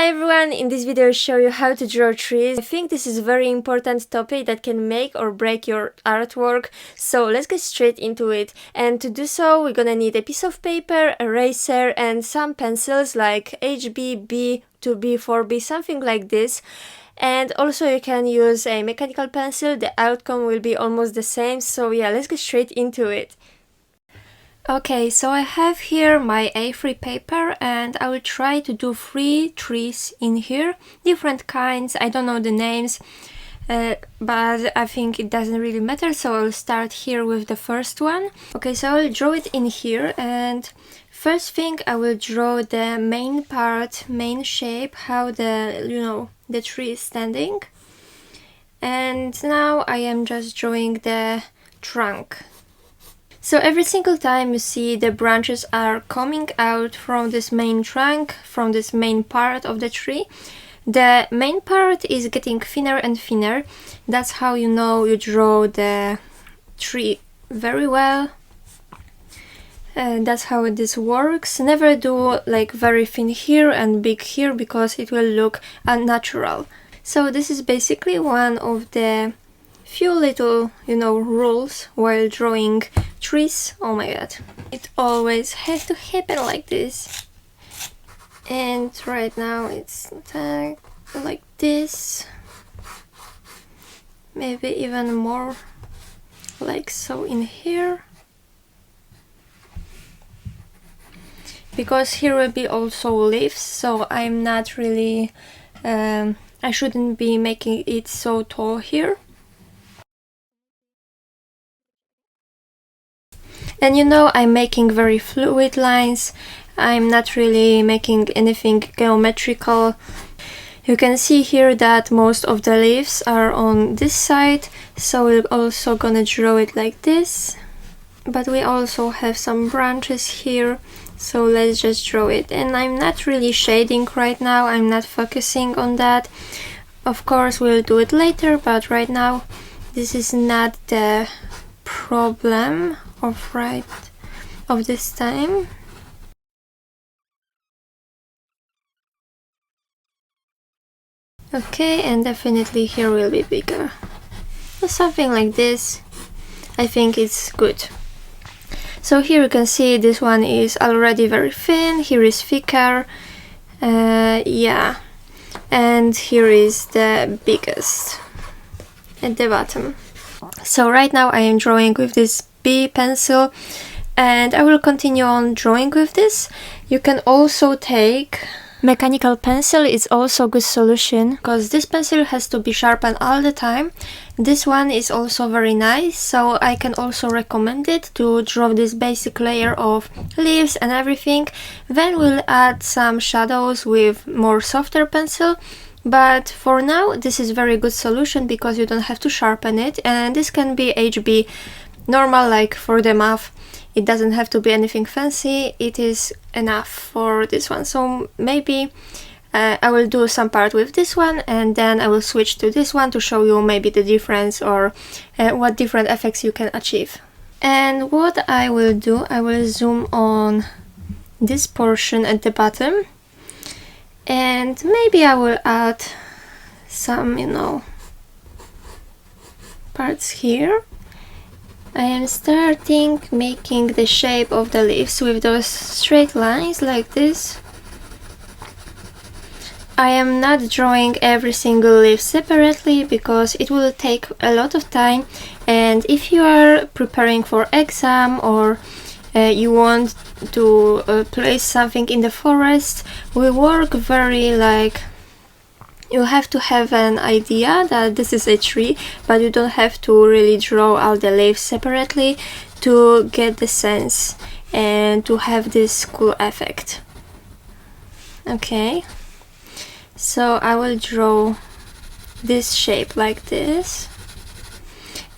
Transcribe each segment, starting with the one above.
Hi everyone, in this video I'll show you how to draw trees. I think this is a very important topic that can make or break your artwork, so let's get straight into it. And to do so we're gonna need a piece of paper, eraser and some pencils like HB, B, 2B, 4B, something like this. And also you can use a mechanical pencil, the outcome will be almost the same, so yeah, let's get straight into it. Okay, so I have here my A3 paper and I will try to do 3 trees in here, different kinds. I don't know the names, but I think it doesn't really matter, so I'll start here with the first one. Okay, so I'll draw it in here, and first thing I will draw the main part, main shape, how the tree is standing. And now I am just drawing the trunk. So every single time you see the branches are coming out from this main trunk, from this main part of the tree, the main part is getting thinner and thinner. That's how you know you draw the tree very well. That's how this works. Never do like very thin here and big here because it will look unnatural. So this is basically one of the few little, rules while drawing trees. Oh my god, it always has to happen like this. And right now it's like this, maybe even more like so in here, because here will be also leaves, so I'm not really I shouldn't be making it so tall here. And I'm making very fluid lines. I'm not really making anything geometrical. You can see here that most of the leaves are on this side, so we're also gonna draw it like this. But we also have some branches here, so let's just draw it. And I'm not really shading right now, I'm not focusing on that. Of course we'll do it later, but right now this is not the problem of this time. Okay, and definitely here will be bigger. So something like this, I think it's good. So here you can see this one is already very thin, here is thicker, yeah, and here is the biggest at the bottom. So right now I am drawing with this B pencil, and I will continue on drawing with this. You can also take mechanical pencil, it's also a good solution, because this pencil has to be sharpened all the time. This one is also very nice, so I can also recommend it to draw this basic layer of leaves and everything. Then we'll add some shadows with more softer pencil. But for now this is very good solution because you don't have to sharpen it, and this can be HB normal, like for the math. It doesn't have to be anything fancy, it is enough for this one. So maybe I will do some part with this one and then I will switch to this one to show you maybe the difference or what different effects you can achieve. And what I will do, I will zoom on this portion at the bottom, and maybe I will add some, parts here. I am starting making the shape of the leaves with those straight lines like this. I am not drawing every single leaf separately because it will take a lot of time, and if you are preparing for exam or you want to place something in the forest, we work very you have to have an idea that this is a tree, but you don't have to really draw all the leaves separately to get the sense and to have this cool effect. Okay, so I will draw this shape like this,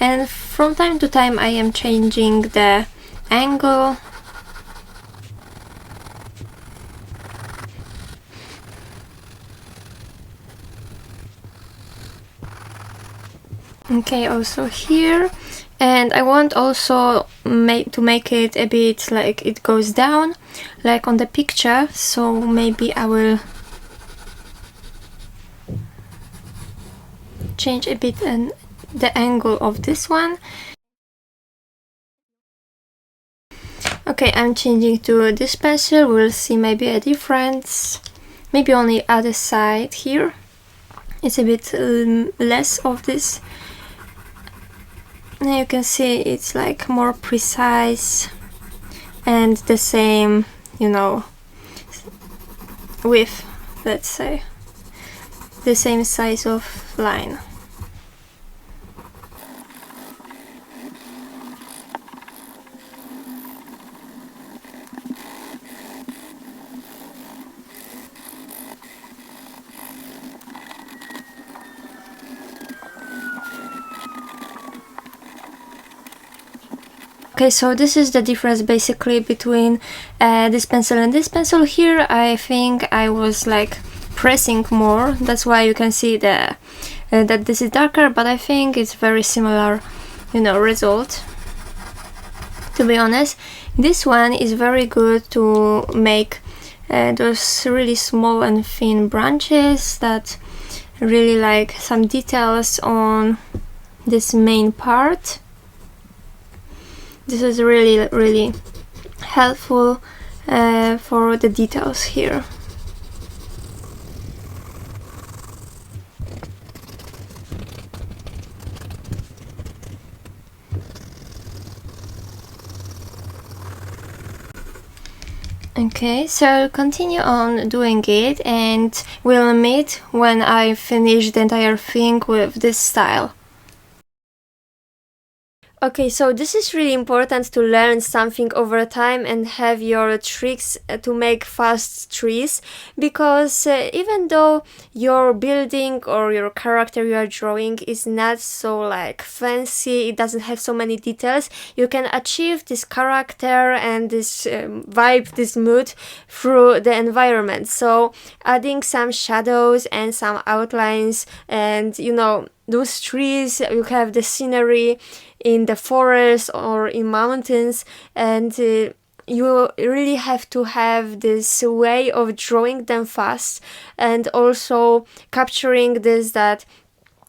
and from time to time I am changing the angle. Okay, also here, and I want also to make it a bit like it goes down, like on the picture, so maybe I will change a bit the angle of this one. Okay, I'm changing to this pencil. We'll see maybe a difference. Maybe on the other side here. It's a bit less of this. Now you can see it's like more precise and the same, you know, width, let's say. The same size of line. Okay, so this is the difference basically between this pencil and this pencil. Here I think I was like pressing more, that's why you can see that this is darker, but I think it's very similar, you know, result. To be honest, this one is very good to make those really small and thin branches that really like some details on this main part. This is really helpful for the details here. Okay, so continue on doing it and we'll meet when I finish the entire thing with this style. Okay, so this is really important to learn something over time and have your tricks to make fast trees, because even though your building or your character you are drawing is not so like fancy, it doesn't have so many details, you can achieve this character and this vibe, this mood through the environment. So adding some shadows and some outlines, and you know, those trees, you have the scenery in the forest or in mountains, and you really have to have this way of drawing them fast and also capturing this, that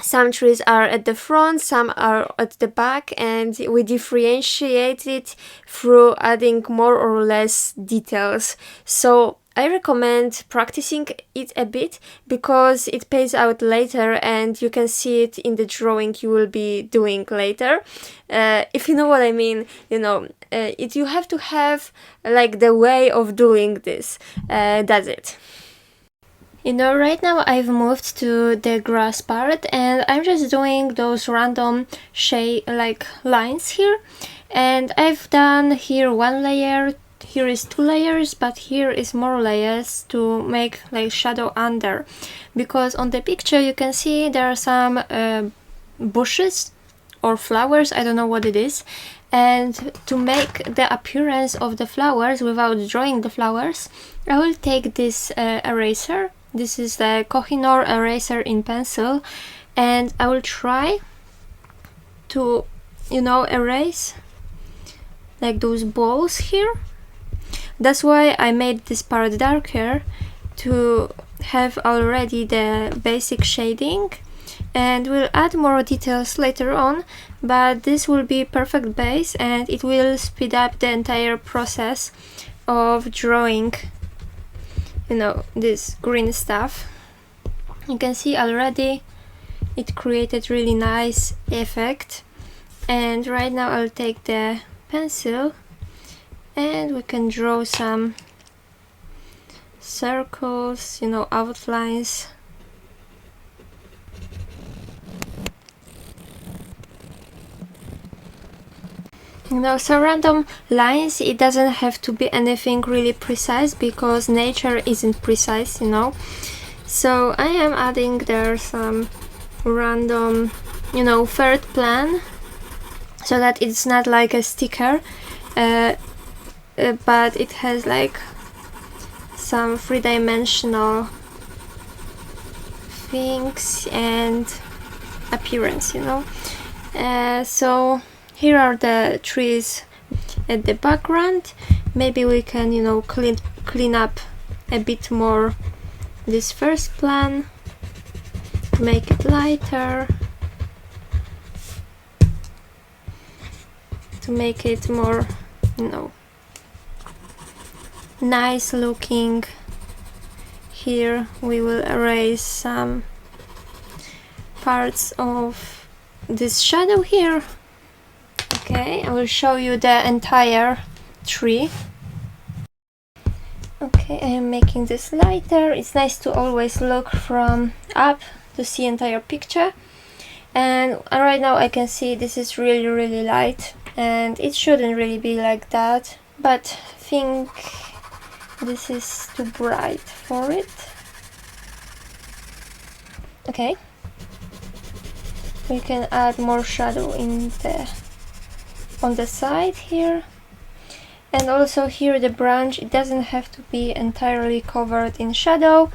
some trees are at the front, some are at the back, and we differentiate it through adding more or less details. So I recommend practicing it a bit because it pays out later and you can see it in the drawing you will be doing later. If you know what I mean, you know, you have to have like the way of doing this. That's it. You know, right now I've moved to the grass part and I'm just doing those random shade like lines here, and I've done here one layer, here is 2 layers, but here is more layers to make like shadow under, because on the picture you can see there are some bushes or flowers, I don't know what it is, and to make the appearance of the flowers without drawing the flowers, I will take this eraser. This is the Kohinoor eraser in pencil, and I will try to, you know, erase like those balls here. That's why I made this part darker, to have already the basic shading, and we'll add more details later on, but this will be perfect base and it will speed up the entire process of drawing, you know, this green stuff. You can see already it created really nice effect, and right now I'll take the pencil and we can draw some circles, you know, outlines. You know, so random lines, it doesn't have to be anything really precise because nature isn't precise, you know. So I am adding there some random, you know, third plan, so that it's not like a sticker, but it has like some three-dimensional things and appearance, you know. So here are the trees at the background. Maybe we can, you know, clean up a bit more this first plan, make it lighter. to make it more, you know, nice looking. Here we will erase some parts of this shadow here. Okay, I will show you the entire tree. Okay, I am making this lighter. It's nice to always look from up to see entire picture. And right now I can see this is really light, and it shouldn't really be like that, but I think this is too bright for it. Okay, we can add more shadow on the side here. And also here the branch, it doesn't have to be entirely covered in shadow,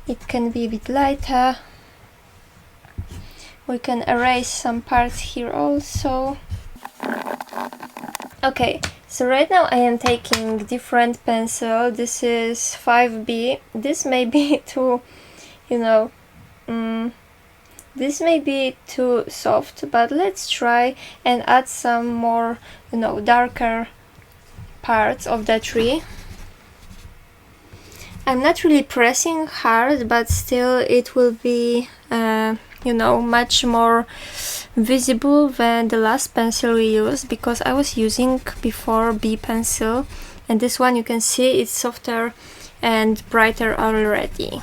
it can be a bit lighter. We can erase some parts here also. Okay, so right now I am taking different pencil. This is 5B. This may be too, you know, this may be too soft, but let's try and add some more, you know, darker parts of the tree. I'm not really pressing hard, but still it will be you know, much more visible than the last pencil we used, because I was using before B pencil, and this one you can see it's softer and brighter already.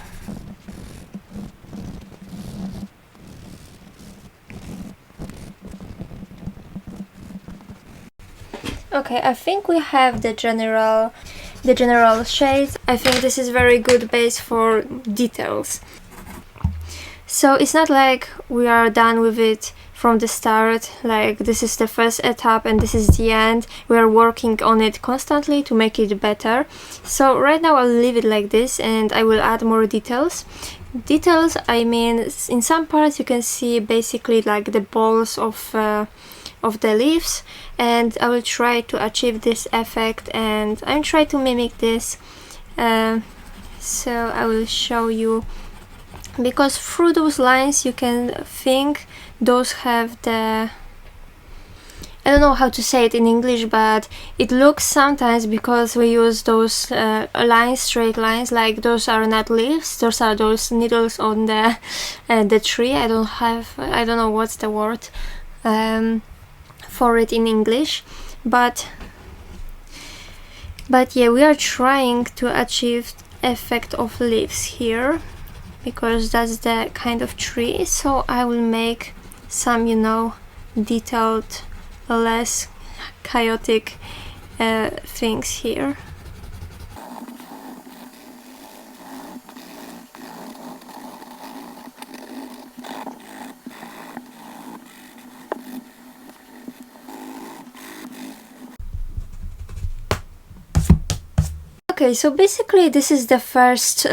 Okay, I think we have the general shades. I think this is very good base for details. So it's not like we are done with it from the start, like this is the first etap and this is the end. We are working on it constantly to make it better. So right now I'll leave it like this and I will add more details. Details, I mean, in some parts you can see basically like the balls of the leaves, and I will try to achieve this effect and I'm trying to mimic this. So I will show you, because through those lines you can think those have the, I don't know how to say it in English, but it looks sometimes, because we use those lines, straight lines, like those are not leaves, those are those needles on the tree. I don't know what's the word for it in English, but yeah, we are trying to achieve effect of leaves here, because that's the kind of tree. So I will make some, you know, detailed, less chaotic things here. Okay, so basically this is the first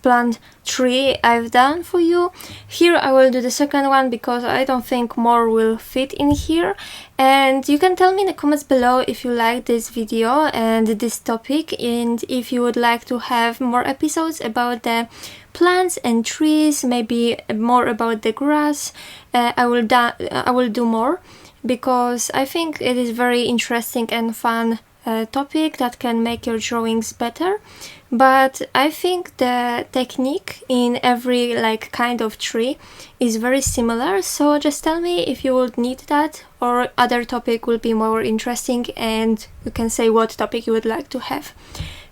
plant tree I've done for you. Here I will do the second one because I don't think more will fit in here. And you can tell me in the comments below if you like this video and this topic, and if you would like to have more episodes about the plants and trees, maybe more about the grass. I will do more, because I think it is very interesting and fun topic that can make your drawings better. But I think the technique in every kind of tree is very similar, so just tell me if you would need that, or other topic will be more interesting, and you can say what topic you would like to have.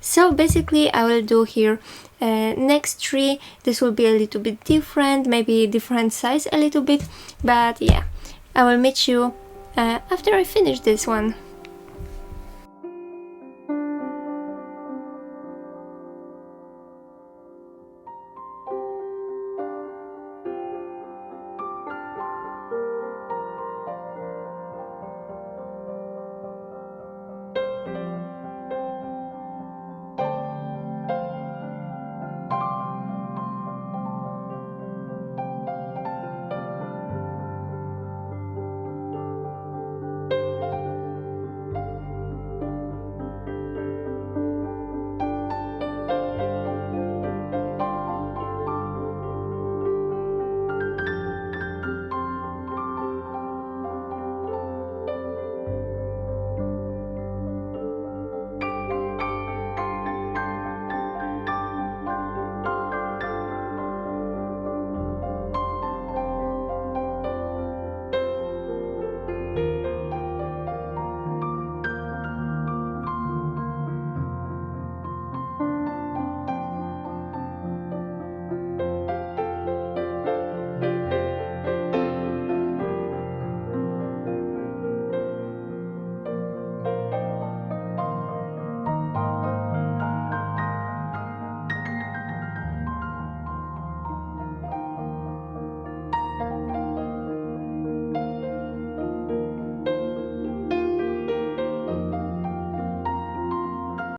So basically I will do here next tree. This will be a little bit different, maybe different size a little bit, but yeah, I will meet you after I finish this one.